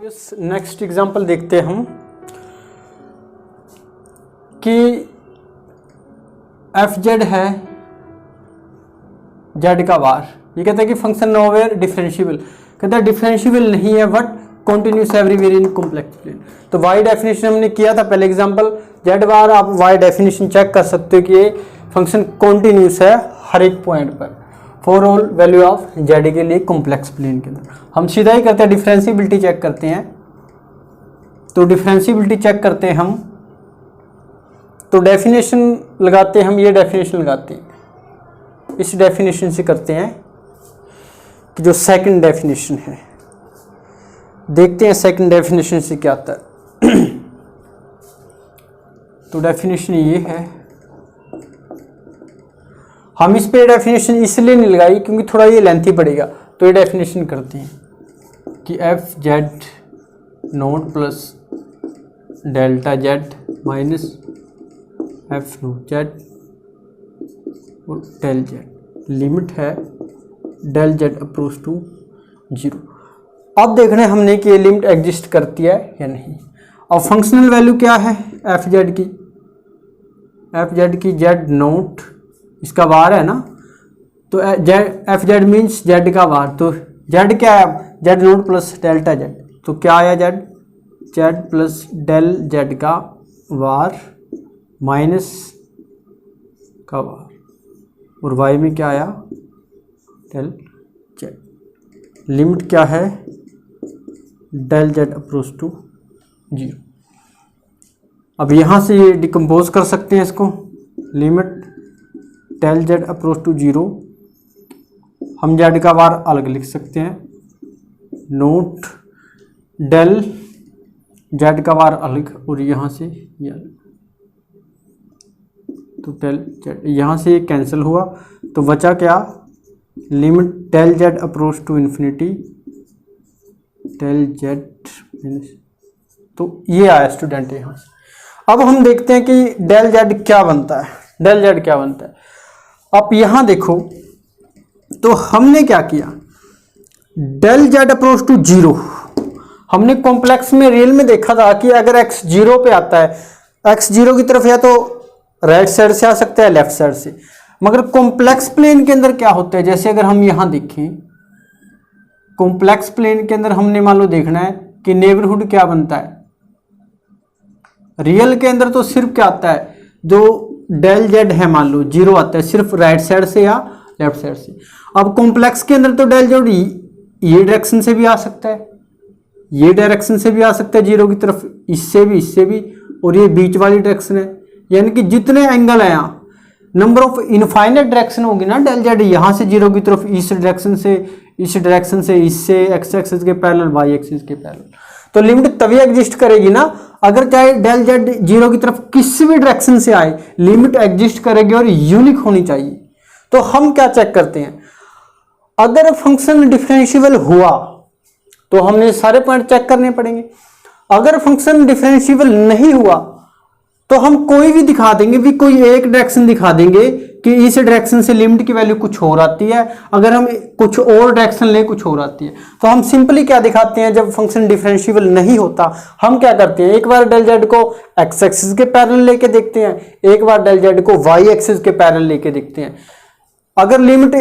Next example देखते हैं हम कि एफ जेड है जेड का वार। ये कहता है कि फंक्शन नोवेयर डिफरेंशिएबल, कहता है डिफरेंशिएबल नहीं है but continuous everywhere in complex plane. तो वाई डेफिनेशन हमने किया था पहले एग्जांपल, जेड बार आप वाई डेफिनेशन चेक कर सकते हो कि ये फंक्शन कॉन्टिन्यूस है हर एक पॉइंट पर for all value of Z के लिए कॉम्प्लेक्स प्लेन के अंदर। हम सीधा ही करते हैं, डिफरेंशिएबिलिटी चेक करते हैं। तो डिफरेंशिएबिलिटी चेक करते हैं हम, तो डेफिनेशन लगाते हैं हम, ये डेफिनेशन लगाते हैं, इस डेफिनेशन से करते हैं कि जो सेकंड डेफिनेशन है, देखते हैं सेकंड डेफिनेशन से क्या आता है। तो डेफिनेशन ये है, हम इस पे डेफिनेशन इसलिए नहीं लगाई क्योंकि थोड़ा ये लेंथी पड़ेगा। तो ये डेफिनेशन करते हैं कि F Z note plus delta Z minus F note Z और डेल जेड, लिमिट है डेल जेड अप्रोच टू 0। अब देखना है हमने कि ये लिमिट एग्जिस्ट करती है या नहीं। अब फंक्शनल वैल्यू क्या है एफ जेड की जेड नोट, इसका वार है ना, तो एफ जेड मीन्स जेड का वार। तो जेड क्या है, Z note plus delta Z, तो क्या आया जेड प्लस डेल जेड का वार माइनस का वार, और वाई में क्या आया डेल जेड। लिमिट क्या है डेल जेड अप्रोच टू 0। अब यहाँ से ये डिकम्पोज कर सकते हैं इसको, limit del z approach to 0, हम जेड का वार अलग लिख सकते हैं, नोट डेल जेड का वार अलग, और यहाँ से ये अलग, तो डेल जेड यहाँ से ये कैंसिल हुआ, तो बचा क्या, limit del z approach to infinity del z minus, तो ये आया स्टूडेंट यहाँ से। अब हम देखते हैं कि डेल जेड क्या बनता है, डेल जेड क्या बनता है। आप यहाँ देखो, तो हमने क्या किया, डेल जेड अप्रोच टू 0, हमने कॉम्प्लेक्स में रियल में देखा था कि अगर x 0 पे आता है, x 0 की तरफ या तो राइट साइड से आ सकता है लेफ्ट साइड से, मगर कॉम्प्लेक्स प्लेन के अंदर क्या होता है, जैसे अगर हम यहाँ देखें कॉम्प्लेक्स प्लेन के अंदर हमने मान लो देखना है कि नेबरहुड क्या बनता है। रियल के अंदर तो सिर्फ क्या आता है, जो डेल जेड है मान लो 0 आता है सिर्फ राइट साइड से या लेफ्ट साइड से। अब कॉम्प्लेक्स के अंदर तो डेल जेड ये डायरेक्शन से भी आ सकता है, ये डायरेक्शन से भी आ सकता है 0 की तरफ, इससे भी, और ये बीच वाली डायरेक्शन है। यानी कि जितने एंगल है यहाँ, नंबर ऑफ इनफाइनाइट डायरेक्शन होगी ना डेल जेड, यहाँ से 0 की तरफ, इस डायरेक्शन से, इस डायरेक्शन से, इससे एक्स एक्सिस के पैरेलल, वाई एक्सिस के पैरेलल। तो लिमिट तभी एग्जिस्ट करेगी ना अगर चाहे डेल जेड 0 की तरफ किसी भी डायरेक्शन से आए, लिमिट एग्जिस्ट करेगी और यूनिक होनी चाहिए। तो हम क्या चेक करते हैं, अगर फंक्शन डिफरेंशिएबल हुआ तो हमने सारे पॉइंट चेक करने पड़ेंगे। अगर फंक्शन डिफरेंशिएबल नहीं हुआ तो हम कोई भी दिखा देंगे, भी कोई एक डायरेक्शन दिखा देंगे कि इस डायरेक्शन से लिमिट की वैल्यू कुछ और आती है, अगर हम कुछ और डायरेक्शन लें कुछ और आती है। तो हम सिंपली क्या दिखाते हैं, जब फंक्शन डिफरेंशिएबल नहीं होता हम क्या करते हैं, एक बार डेल जेड को एक्स एक्सिस के पैरेलल लेके देखते हैं, एक बार डेल जेड को वाई एक्सिस के पैरेलल लेके देखते हैं। अगर लिमिट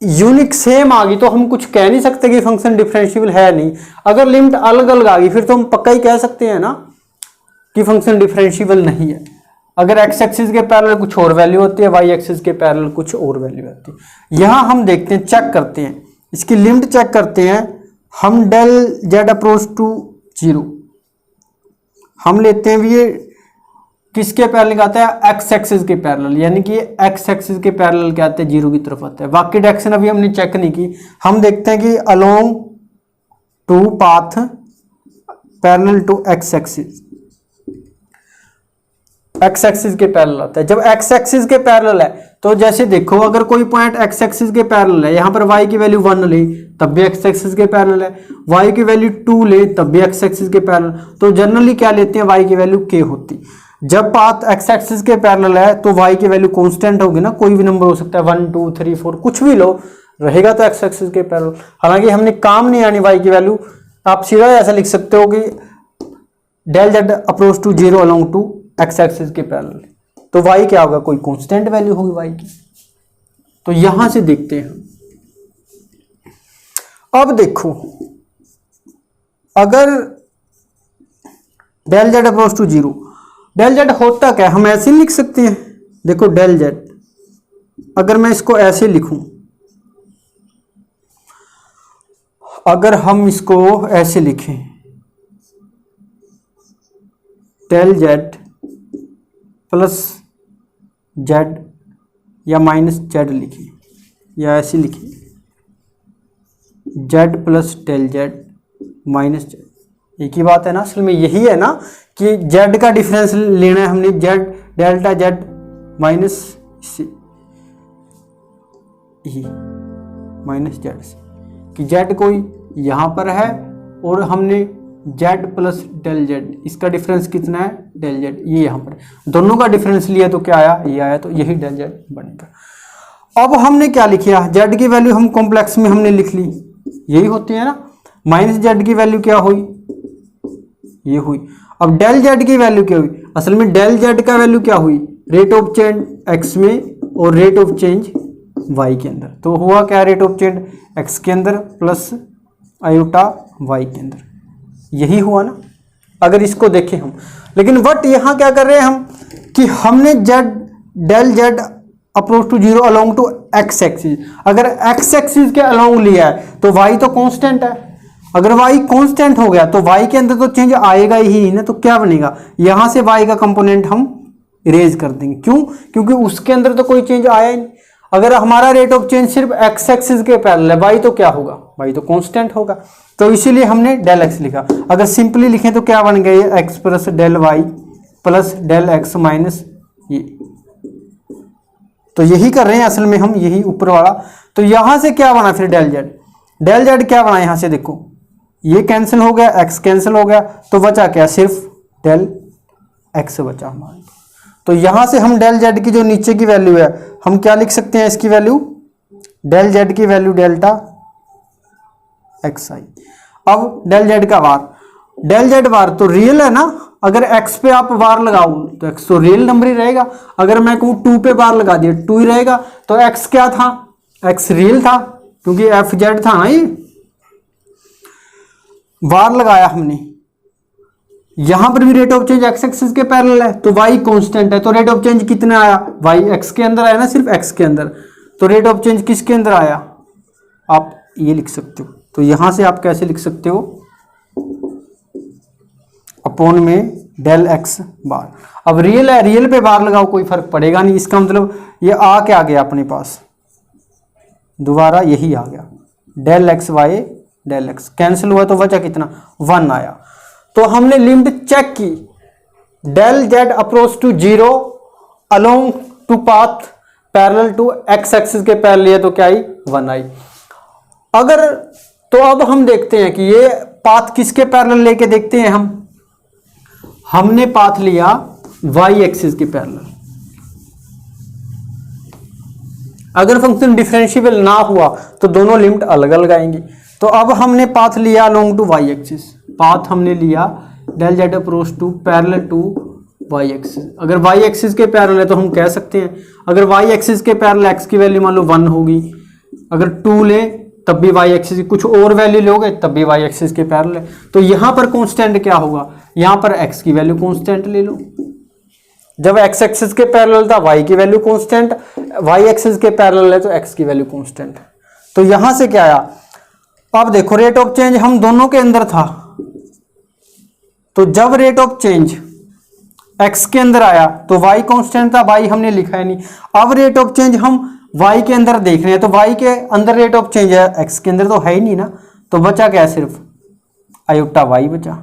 यूनिक सेम आ गई तो हम कुछ कह नहीं सकते कि फंक्शन डिफरेंशिएबल है नहीं। अगर लिमिट अलग अलग आ गई फिर तो हम पक्का ही कह सकते हैं ना कि फंक्शन डिफरेंशिएबल नहीं है। अगर एक्स एक्सिस के पैरेलल कुछ और वैल्यू होती है, वाई एक्सिस के पैरेलल कुछ और वैल्यू होती है। यहां हम देखते हैं, चेक करते हैं, इसकी लिमिट चेक करते हैं। हम डेल जेड अप्रोच टू 0 हम लेते हैं, ये किसके पैरेलल आता है, एक्स एक्सिस के पैरेलल, यानी कि एक्स एक्सिस के पैरेलल क्या आते हैं, 0 की तरफ आता है। बाकी डायरेक्शन अभी हमने चेक नहीं की, हम देखते हैं कि along to path parallel to x axis, x axis के पैरेलल आता है। जब एक्स एक्सिस के पैरेलल है तो जैसे देखो, अगर कोई पॉइंट एक्स एक्सिस के पैरेलल है, यहाँ पर y की वैल्यू 1 ले तब भी एक्स एक्सिस के पैरेलल है, y की वैल्यू 2 ले तब भी एक्स एक्सिस के पैरेलल। तो जनरली क्या लेते हैं, y की वैल्यू k होती। जब पाथ एक्स एक्सिस के पैरेलल है तो y की वैल्यू कांस्टेंट होगी ना, कोई भी नंबर हो सकता है 1 2 3 4 कुछ भी लो, रहेगा तो एक्स एक्सिस के पैरेलल। हालांकि हमने काम नहीं आनी y की वैल्यू, आप सीधा ऐसा लिख सकते हो कि del z approach to zero along to x axis के पैरेलल, तो वाई क्या होगा, कोई कांस्टेंट वैल्यू होगी वाई की। तो यहां से देखते हैं। अब देखो, अगर del z approach to zero, del z होता क्या, हम ऐसे लिख सकते हैं। देखो डेल जेड, अगर मैं इसको ऐसे लिखूं, अगर हम इसको ऐसे लिखें, डेल जेड प्लस जेड या माइनस जेड लिखें, या ऐसे लिखें z plus del z minus z, एक ही बात है ना। असल में यही है ना कि जेड का डिफरेंस लेना है हमने, Z delta Z minus minus Z से, कि जेड कोई यहां पर है और हमने जेड प्लस डेल जेड, इसका डिफरेंस कितना है, डेल जेड, ये यहां पर दोनों का डिफरेंस लिया तो क्या आया, ये आया, तो यही डेल जेड बनेगा। अब हमने क्या लिखा, जेड की वैल्यू हम कॉम्प्लेक्स में हमने लिख ली, यही होती है ना। माइनस जेड की वैल्यू क्या हुई, ये हुई। अब डेल जेड की वैल्यू क्या हुई, असल में डेल जेड का वैल्यू क्या हुई, रेट ऑफ चेंज एक्स में और रेट ऑफ चेंज वाई के अंदर। तो हुआ क्या, रेट ऑफ चेंज एक्स के अंदर प्लस आयोटा वाई के अंदर, यही हुआ ना। अगर इसको देखें हम, लेकिन बट यहां क्या कर रहे हैं हम कि हमने z del z approach to zero along to x axis, अगर एक्स एक्सिस के अलोंग लिया है तो वाई तो कांस्टेंट है। अगर वाई कांस्टेंट हो गया तो वाई के अंदर तो चेंज आएगा ही ना, तो क्या बनेगा, यहां से वाई का कंपोनेंट हम इरेज कर देंगे। क्यों, क्योंकि उसके अंदर तो कोई चेंज आया ही नहीं। अगर हमारा रेट ऑफ चेंज सिर्फ एक्स एक्सिस के पैरेलल है, वाई तो क्या होगा, वाई तो कांस्टेंट होगा, तो इसीलिए हमने डेल एक्स लिखा। अगर सिंपली लिखें तो क्या बन गया, x plus del y plus del x minus ये, तो यही कर रहे हैं असल में हम, यही ऊपर वाला। तो यहां से क्या बना फिर, डेल जेड, डेल जेड क्या बना, यहां से देखो ये कैंसिल हो गया, एक्स कैंसिल हो गया, तो बचा क्या, सिर्फ डेल एक्स बचा हमारा। तो यहां से हम डेल जेड की जो नीचे की वैल्यू है, हम क्या लिख सकते हैं, इसकी वैल्यू, डेल जेड की वैल्यू डेल्टा एक्स आई। अब डेल जेड का वार, डेल जेड वार तो रियल है ना, अगर एक्स पे आप वार लगाओ तो एक्स तो रियल नंबर ही रहेगा। अगर मैं कहूं टू पे वार लगा दिया, टू ही रहेगा। तो एक्स क्या था, एक्स रियल था, क्योंकि एफ जेड था ना, ये वार लगाया हमने। यहां पर भी rate of change x axis के पैरेलल है, तो वाई कांस्टेंट है, तो रेट ऑफ चेंज कितना आया, वाई एक्स के अंदर आया ना, सिर्फ एक्स के अंदर, तो रेट ऑफ चेंज किसके अंदर आया, आप ये लिख सकते हो। तो यहां से आप कैसे लिख सकते हो, अपॉन में डेल एक्स बार। अब रियल है, रियल पे बार लगाओ कोई फर्क पड़ेगा नहीं, इसका मतलब ये आ क्या गया अपने पास, दोबारा यही आ गया, del x y del x cancel हुआ, तो बचा कितना, 1 आया। तो हमने लिमिट चेक की, del z approach to zero along to path parallel to x axis के पैरेलल है, तो क्या आई, 1 आई। अगर तो अब हम देखते हैं कि ये पाथ किसके पैरेलल लेके देखते हैं हम, हमने पाथ लिया वाई एक्सिस के पैरेलल। अगर फंक्शन डिफरेंशिएबल ना हुआ तो दोनों लिमिट अलग अलग आएंगी। तो अब हमने पाथ लिया along to y axis, path हमने लिया del z approach to parallel to y axis. अगर वाई एक्सिस के पैरेलल है तो हम कह सकते हैं, अगर वाई एक्सिस के पैरेलल एक्स की वैल्यू मान लो 1 होगी, अगर 2 ले तब भी वाई एक्सिस की कुछ और वैल्यू लोगे तब भी वाई एक्सिस के पैरेलल है। तो यहां पर कांस्टेंट क्या होगा, यहां पर एक्स की वैल्यू कांस्टेंट ले लो। जब एक्स एक्सिस के पैरेलल था वाई की वैल्यू कांस्टेंट, वाई एक्सिस के पैरेलल है तो एक्स की वैल्यू कांस्टेंट। तो यहां से क्या आया, अब देखो रेट ऑफ चेंज हम दोनों के अंदर था, तो जब रेट ऑफ चेंज एक्स के अंदर आया तो वाई कांस्टेंट था, वाई हमने लिखा है नहीं। अब रेट ऑफ चेंज हम वाई के अंदर देख रहे हैं, तो वाई के अंदर रेट ऑफ चेंज है, एक्स के अंदर तो है ही नहीं ना, तो बचा क्या, सिर्फ आयोटा वाई बचा,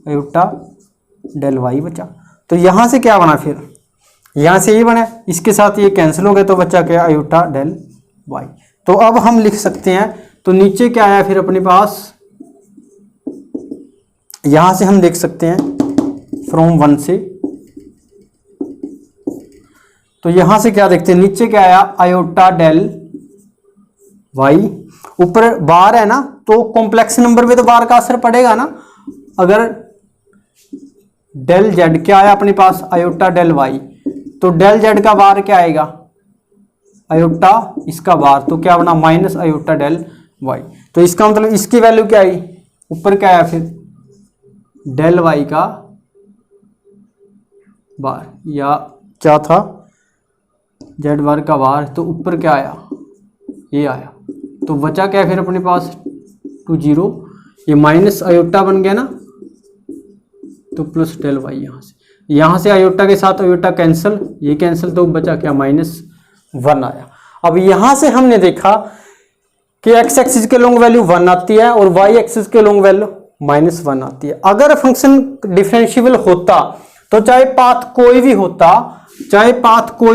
आयोटा डेल वाई बचा। तो यहां से क्या बना, फिर यहां से ये बना, इसके साथ ये कैंसिल हो गया, तो बचा क्या, आयोटा डेल वाई। तो अब हम लिख सकते हैं, तो नीचे क्या आया फिर अपने पास, यहां से हम देख सकते हैं फ्रॉम 1 से, तो यहां से क्या देखते हैं, नीचे क्या आया, आयोटा डेल वाई, ऊपर बार है ना, तो कॉम्प्लेक्स नंबर पे तो बार का असर पड़ेगा ना। अगर डेल जेड क्या आया अपने पास, आयोटा डेल वाई, तो डेल जेड का बार क्या आएगा, आयोटा इसका बार, तो क्या बना माइनस आयोटा डेल वाई। तो इसका मतलब इसकी वैल्यू क्या आई, ऊपर क्या आया फिर डेल वाई का बार, या क्या था जेड बार का बार, तो ऊपर क्या आया ये आया, तो बचा क्या फिर अपने पास 2 0, ये माइनस आयोटा बन गया ना, तो प्लस डेल वाई, यहाँ से आयोटा के साथ आयोटा कैंसिल, ये कैंसिल, तो बचा क्या -1 आया। अब यहाँ से हमने देखा कि एक्स एक्सिस के लॉन्ग वैल्यू 1 आती है और वाई एक्सिस के लॉन्ग वैल्यू -1 आती है। अगर फंक्शन डिफरेंशिएबल होता तो चाहे पाथ कोई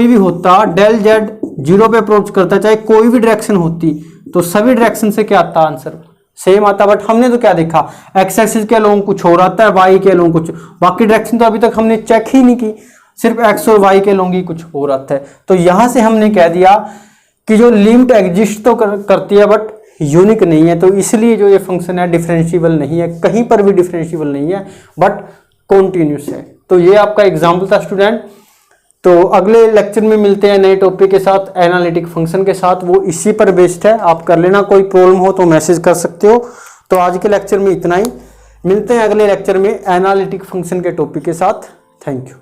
भी होता, डेल जेड 0 पे अप्रोच करता, चाहे कोई भी डायरेक्शन होती, तो सभी डायरेक्शन से क्या आता आंसर सेम आता। बट हमने तो क्या देखा, एक्स एक्सिस के लॉन्ग कुछ और आता है, वाई के लॉन्ग कुछ, बाकी डायरेक्शन तो अभी तक हमने चेक ही नहीं की, सिर्फ एक्स और वाई के लॉन्ग ही कुछ और आता है। तो यहां से हमने कह दिया कि जो लिमिट एग्जिस्ट तो करती है बट यूनिक नहीं है, तो इसलिए जो ये फंक्शन है डिफरेंशिएबल नहीं है, कहीं पर भी डिफरेंशिएबल नहीं है, बट कॉन्टिन्यूस है। तो ये आपका एग्जाम्पल था स्टूडेंट। तो अगले लेक्चर में मिलते हैं नए टॉपिक के साथ, एनालिटिक फंक्शन के साथ, वो इसी पर बेस्ड है, आप कर लेना, कोई प्रॉब्लम हो तो मैसेज कर सकते हो। तो आज के लेक्चर में इतना ही, मिलते हैं अगले लेक्चर में एनालिटिक फंक्शन के टॉपिक के साथ। Thank you.